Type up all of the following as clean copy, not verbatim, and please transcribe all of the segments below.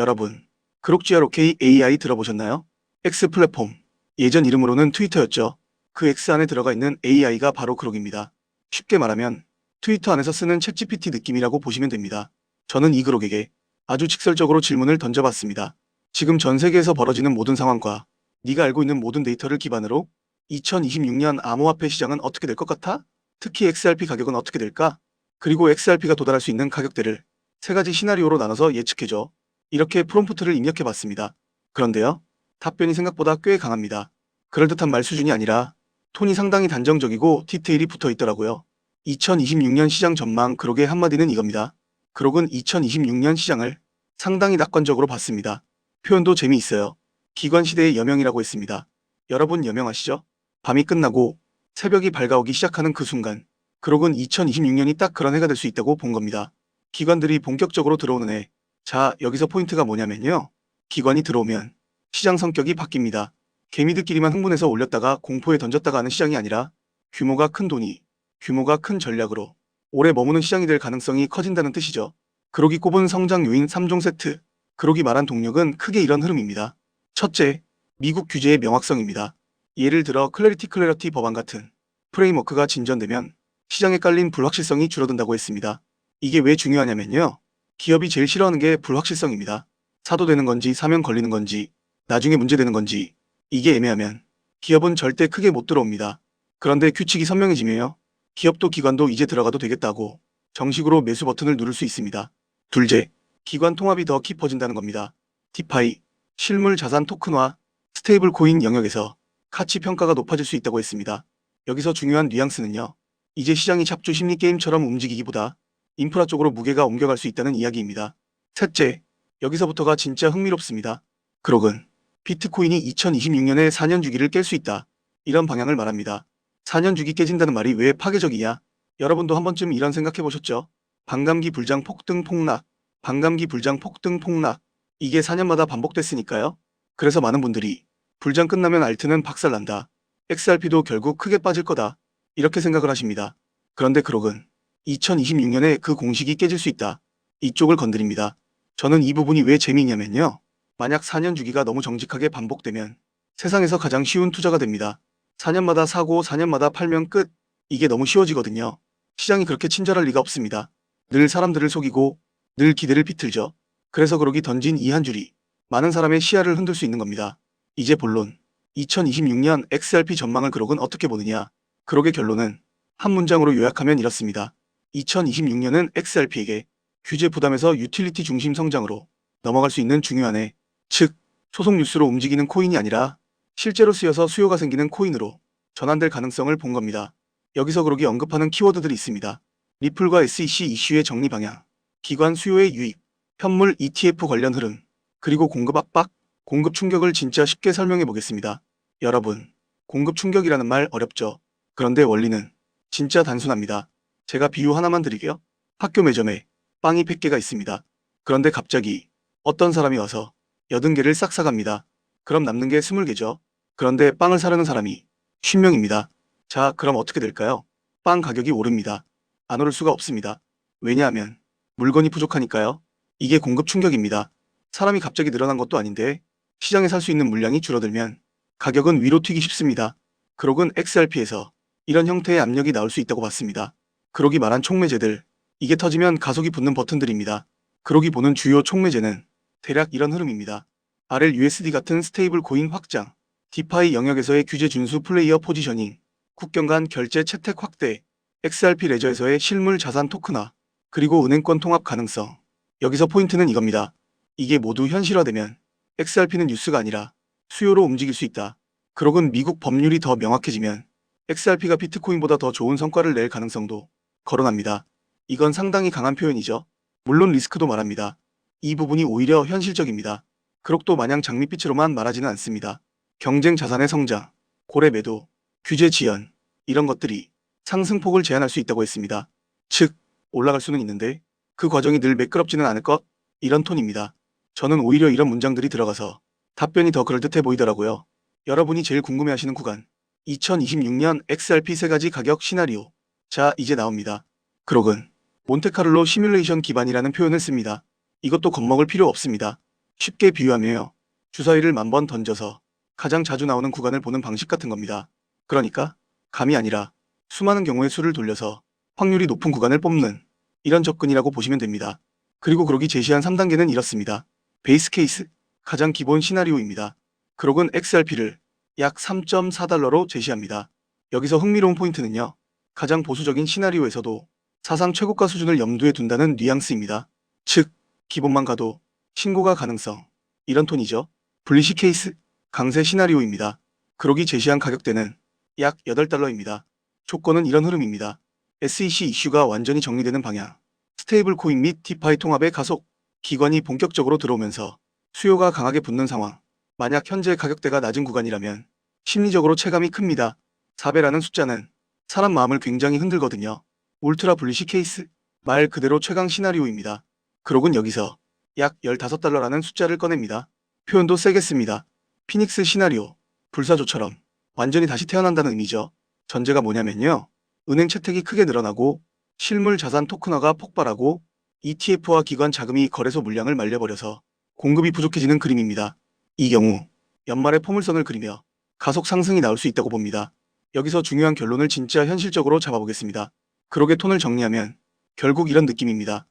여러분, 그록GROK AI 들어보셨나요? X 플랫폼, 예전 이름으로는 트위터였죠. 그 X 안에 들어가 있는 AI가 바로 그록입니다. 쉽게 말하면 트위터 안에서 쓰는 챗GPT 느낌이라고 보시면 됩니다. 저는 이 그록에게 아주 직설적으로 질문을 던져봤습니다. 지금 전 세계에서 벌어지는 모든 상황과 네가 알고 있는 모든 데이터를 기반으로 2026년 암호화폐 시장은 어떻게 될 것 같아? 특히 XRP 가격은 어떻게 될까? 그리고 XRP가 도달할 수 있는 가격대를 세 가지 시나리오로 나눠서 예측해줘. 이렇게 프롬프트를 입력해봤습니다. 그런데요, 답변이 생각보다 꽤 강합니다. 그럴듯한 말 수준이 아니라 톤이 상당히 단정적이고 디테일이 붙어 있더라고요. 2026년 시장 전망 그록의 한마디는 이겁니다. 그록은 2026년 시장을 상당히 낙관적으로 봤습니다. 표현도 재미있어요. 기관시대의 여명이라고 했습니다. 여러분 여명하시죠? 밤이 끝나고 새벽이 밝아오기 시작하는 그 순간, 그록은 2026년이 딱 그런 해가 될 수 있다고 본 겁니다. 기관들이 본격적으로 들어오는 해. 자, 여기서 포인트가 뭐냐면요. 기관이 들어오면 시장 성격이 바뀝니다. 개미들끼리만 흥분해서 올렸다가 공포에 던졌다가 하는 시장이 아니라 규모가 큰 돈이, 규모가 큰 전략으로 오래 머무는 시장이 될 가능성이 커진다는 뜻이죠. 그록이 꼽은 성장 요인 3종 세트. 그록이 말한 동력은 크게 이런 흐름입니다. 첫째, 미국 규제의 명확성입니다. 예를 들어 클래리티 법안 같은 프레임워크가 진전되면 시장에 깔린 불확실성이 줄어든다고 했습니다. 이게 왜 중요하냐면요. 기업이 제일 싫어하는 게 불확실성입니다. 사도 되는 건지 사면 걸리는 건지 나중에 문제되는 건지 이게 애매하면 기업은 절대 크게 못 들어옵니다. 그런데 규칙이 선명해지면요. 기업도 기관도 이제 들어가도 되겠다고 정식으로 매수 버튼을 누를 수 있습니다. 둘째, 기관 통합이 더 깊어진다는 겁니다. 디파이, 실물 자산 토큰화, 스테이블 코인 영역에서 가치 평가가 높아질 수 있다고 했습니다. 여기서 중요한 뉘앙스는요. 이제 시장이 잡주 심리 게임처럼 움직이기보다 인프라 쪽으로 무게가 옮겨갈 수 있다는 이야기입니다. 셋째, 여기서부터가 진짜 흥미롭습니다. 그록은 비트코인이 2026년에 4년 주기를 깰 수 있다. 이런 방향을 말합니다. 4년 주기 깨진다는 말이 왜 파괴적이냐? 여러분도 한 번쯤 이런 생각해 보셨죠? 반감기 불장 폭등 폭락, 반감기 불장 폭등 폭락. 이게 4년마다 반복됐으니까요. 그래서 많은 분들이 불장 끝나면 알트는 박살난다. XRP도 결국 크게 빠질 거다. 이렇게 생각을 하십니다. 그런데 그록은 2026년에 그 공식이 깨질 수 있다. 이쪽을 건드립니다. 저는 이 부분이 왜 재미있냐면요. 만약 4년 주기가 너무 정직하게 반복되면 세상에서 가장 쉬운 투자가 됩니다. 4년마다 사고 4년마다 팔면 끝. 이게 너무 쉬워지거든요. 시장이 그렇게 친절할 리가 없습니다. 늘 사람들을 속이고 늘 기대를 비틀죠. 그래서 그록이 던진 이 한 줄이 많은 사람의 시야를 흔들 수 있는 겁니다. 이제 본론. 2026년 XRP 전망을 그록은 어떻게 보느냐. 그록의 결론은 한 문장으로 요약하면 이렇습니다. 2026년은 XRP에게 규제 부담에서 유틸리티 중심 성장으로 넘어갈 수 있는 중요한 해. 즉, 소속 뉴스로 움직이는 코인이 아니라 실제로 쓰여서 수요가 생기는 코인으로 전환될 가능성을 본 겁니다. 여기서 그록이 언급하는 키워드들이 있습니다. 리플과 SEC 이슈의 정리 방향, 기관 수요의 유입, 현물 ETF 관련 흐름, 그리고 공급 압박, 공급 충격을 진짜 쉽게 설명해 보겠습니다. 여러분, 공급 충격이라는 말 어렵죠? 그런데 원리는 진짜 단순합니다. 제가 비유 하나만 드리게요. 학교 매점에 빵이 100개가 있습니다. 그런데 갑자기 어떤 사람이 와서 80개를 싹 사갑니다. 그럼 남는 게 20개죠. 그런데 빵을 사려는 사람이 50명입니다. 자, 그럼 어떻게 될까요? 빵 가격이 오릅니다. 안 오를 수가 없습니다. 왜냐하면 물건이 부족하니까요. 이게 공급 충격입니다. 사람이 갑자기 늘어난 것도 아닌데 시장에 살 수 있는 물량이 줄어들면 가격은 위로 튀기 쉽습니다. 그록은 XRP에서 이런 형태의 압력이 나올 수 있다고 봤습니다. 그록이 말한 촉매제들, 이게 터지면 가속이 붙는 버튼들입니다. 그록이 보는 주요 촉매제는 대략 이런 흐름입니다. RLUSD 같은 스테이블 코인 확장, 디파이 영역에서의 규제 준수 플레이어 포지셔닝, 국경 간 결제 채택 확대, XRP 레저에서의 실물 자산 토큰화, 그리고 은행권 통합 가능성. 여기서 포인트는 이겁니다. 이게 모두 현실화되면 XRP는 뉴스가 아니라 수요로 움직일 수 있다. 그록은 미국 법률이 더 명확해지면 XRP가 비트코인보다 더 좋은 성과를 낼 가능성도 거론합니다. 이건 상당히 강한 표현이죠. 물론 리스크도 말합니다. 이 부분이 오히려 현실적입니다. 그록도 마냥 장밋빛으로만 말하지는 않습니다. 경쟁 자산의 성장, 고래 매도, 규제 지연, 이런 것들이 상승폭을 제한할 수 있다고 했습니다. 즉, 올라갈 수는 있는데 그 과정이 늘 매끄럽지는 않을 것? 이런 톤입니다. 저는 오히려 이런 문장들이 들어가서 답변이 더 그럴듯해 보이더라고요. 여러분이 제일 궁금해하시는 구간. 2026년 XRP 세 가지 가격 시나리오. 자, 이제 나옵니다. 그록은 몬테카를로 시뮬레이션 기반이라는 표현을 씁니다. 이것도 겁먹을 필요 없습니다. 쉽게 비유하면요. 주사위를 10,000번 던져서 가장 자주 나오는 구간을 보는 방식 같은 겁니다. 그러니까 감이 아니라 수많은 경우의 수를 돌려서 확률이 높은 구간을 뽑는 이런 접근이라고 보시면 됩니다. 그리고 그록이 제시한 3단계는 이렇습니다. 베이스 케이스, 가장 기본 시나리오입니다. 그록은 XRP를 약 3.4달러로 제시합니다. 여기서 흥미로운 포인트는요. 가장 보수적인 시나리오에서도 사상 최고가 수준을 염두에 둔다는 뉘앙스입니다. 즉, 기본만 가도 신고가 가능성. 이런 톤이죠. 분리시 케이스, 강세 시나리오입니다. 그록이 제시한 가격대는 약 8달러입니다. 조건은 이런 흐름입니다. SEC 이슈가 완전히 정리되는 방향, 스테이블 코인 및 디파이 통합의 가속, 기관이 본격적으로 들어오면서 수요가 강하게 붙는 상황. 만약 현재 가격대가 낮은 구간이라면 심리적으로 체감이 큽니다. 4배라는 숫자는 사람 마음을 굉장히 흔들거든요. 울트라 불리시 케이스, 말 그대로 최강 시나리오입니다. 그록은 여기서 약 15달러라는 숫자를 꺼냅니다. 표현도 세게 씁니다. 피닉스 시나리오, 불사조처럼 완전히 다시 태어난다는 의미죠. 전제가 뭐냐면요. 은행 채택이 크게 늘어나고 실물 자산 토큰화가 폭발하고 ETF와 기관 자금이 거래소 물량을 말려버려서 공급이 부족해지는 그림입니다. 이 경우 연말에 포물선을 그리며 가속 상승이 나올 수 있다고 봅니다. 여기서 중요한 결론을 진짜 현실적으로 잡아보겠습니다. 그록의 톤을 정리하면 결국 이런 느낌입니다.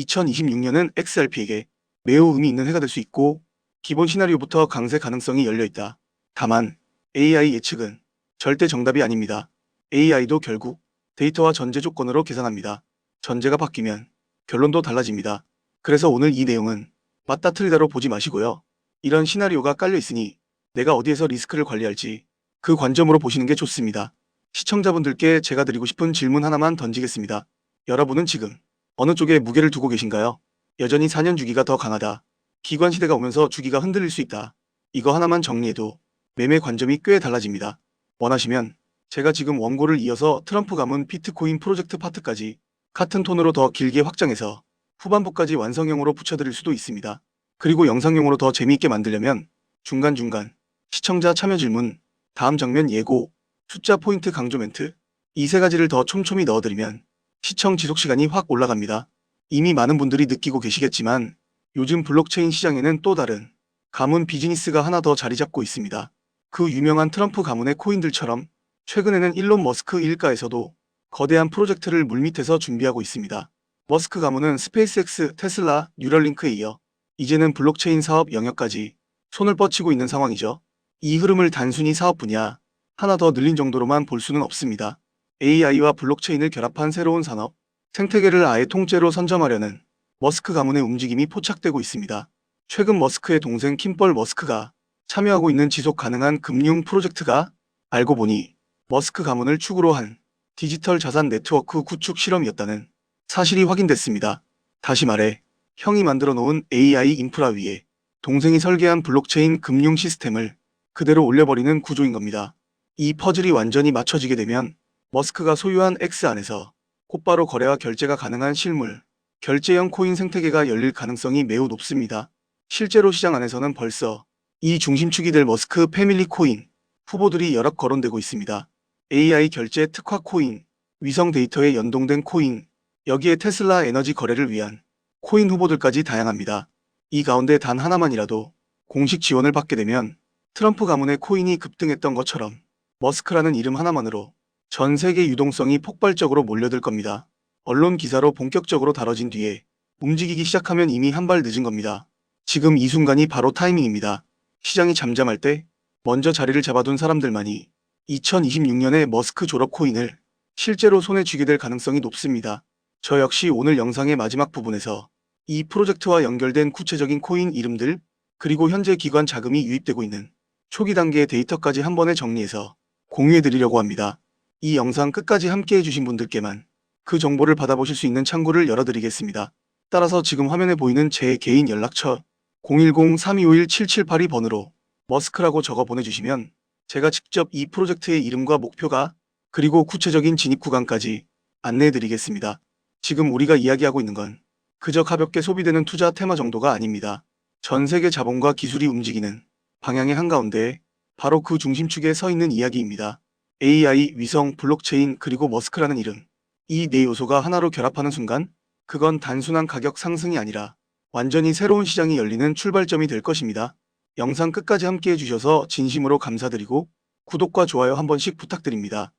2026년은 XRP에게 매우 의미 있는 해가 될 수 있고 기본 시나리오부터 강세 가능성이 열려있다. 다만 AI 예측은 절대 정답이 아닙니다. AI도 결국 데이터와 전제 조건으로 계산합니다. 전제가 바뀌면 결론도 달라집니다. 그래서 오늘 이 내용은 맞다 틀리다로 보지 마시고요. 이런 시나리오가 깔려 있으니 내가 어디에서 리스크를 관리할지 그 관점으로 보시는 게 좋습니다. 시청자분들께 제가 드리고 싶은 질문 하나만 던지겠습니다. 여러분은 지금 어느 쪽에 무게를 두고 계신가요? 여전히 4년 주기가 더 강하다. 기관 시대가 오면서 주기가 흔들릴 수 있다. 이거 하나만 정리해도 매매 관점이 꽤 달라집니다. 원하시면 제가 지금 원고를 이어서 트럼프 가문 비트코인 프로젝트 파트까지 같은 톤으로 더 길게 확장해서 후반부까지 완성형으로 붙여드릴 수도 있습니다. 그리고 영상용으로 더 재미있게 만들려면 중간중간 시청자 참여 질문, 다음 장면 예고, 숫자 포인트 강조 멘트 이 세 가지를 더 촘촘히 넣어드리면 시청 지속 시간이 확 올라갑니다. 이미 많은 분들이 느끼고 계시겠지만 요즘 블록체인 시장에는 또 다른 가문 비즈니스가 하나 더 자리 잡고 있습니다. 그 유명한 트럼프 가문의 코인들처럼 최근에는 일론 머스크 일가에서도 거대한 프로젝트를 물밑에서 준비하고 있습니다. 머스크 가문은 스페이스X, 테슬라, 뉴럴링크에 이어 이제는 블록체인 사업 영역까지 손을 뻗치고 있는 상황이죠. 이 흐름을 단순히 사업 분야 하나 더 늘린 정도로만 볼 수는 없습니다. AI와 블록체인을 결합한 새로운 산업, 생태계를 아예 통째로 선점하려는 머스크 가문의 움직임이 포착되고 있습니다. 최근 머스크의 동생 킴벌 머스크가 참여하고 있는 지속 가능한 금융 프로젝트가 알고 보니 머스크 가문을 축으로 한 디지털 자산 네트워크 구축 실험이었다는 사실이 확인됐습니다. 다시 말해 형이 만들어 놓은 AI 인프라 위에 동생이 설계한 블록체인 금융 시스템을 그대로 올려버리는 구조인 겁니다. 이 퍼즐이 완전히 맞춰지게 되면 머스크가 소유한 X 안에서 곧바로 거래와 결제가 가능한 실물, 결제형 코인 생태계가 열릴 가능성이 매우 높습니다. 실제로 시장 안에서는 벌써 이 중심축이 될 머스크 패밀리 코인 후보들이 여럿 거론되고 있습니다. AI 결제 특화 코인, 위성 데이터에 연동된 코인, 여기에 테슬라 에너지 거래를 위한 코인 후보들까지 다양합니다. 이 가운데 단 하나만이라도 공식 지원을 받게 되면 트럼프 가문의 코인이 급등했던 것처럼 머스크라는 이름 하나만으로 전 세계 유동성이 폭발적으로 몰려들 겁니다. 언론 기사로 본격적으로 다뤄진 뒤에 움직이기 시작하면 이미 한 발 늦은 겁니다. 지금 이 순간이 바로 타이밍입니다. 시장이 잠잠할 때 먼저 자리를 잡아둔 사람들만이 2026년에 머스크 졸업 코인을 실제로 손에 쥐게 될 가능성이 높습니다. 저 역시 오늘 영상의 마지막 부분에서 이 프로젝트와 연결된 구체적인 코인 이름들 그리고 현재 기관 자금이 유입되고 있는 초기 단계의 데이터까지 한 번에 정리해서 공유해드리려고 합니다. 이 영상 끝까지 함께 해주신 분들께만 그 정보를 받아보실 수 있는 창구를 열어드리겠습니다. 따라서 지금 화면에 보이는 제 개인 연락처 010-3251-7782번으로 머스크라고 적어 보내주시면 제가 직접 이 프로젝트의 이름과 목표가 그리고 구체적인 진입 구간까지 안내해드리겠습니다. 지금 우리가 이야기하고 있는 건 그저 가볍게 소비되는 투자 테마 정도가 아닙니다. 전 세계 자본과 기술이 움직이는 방향의 한가운데 바로 그 중심축에 서 있는 이야기입니다. AI, 위성, 블록체인 그리고 머스크라는 이름. 이 네 요소가 하나로 결합하는 순간 그건 단순한 가격 상승이 아니라 완전히 새로운 시장이 열리는 출발점이 될 것입니다. 영상 끝까지 함께 해주셔서 진심으로 감사드리고 구독과 좋아요 한 번씩 부탁드립니다.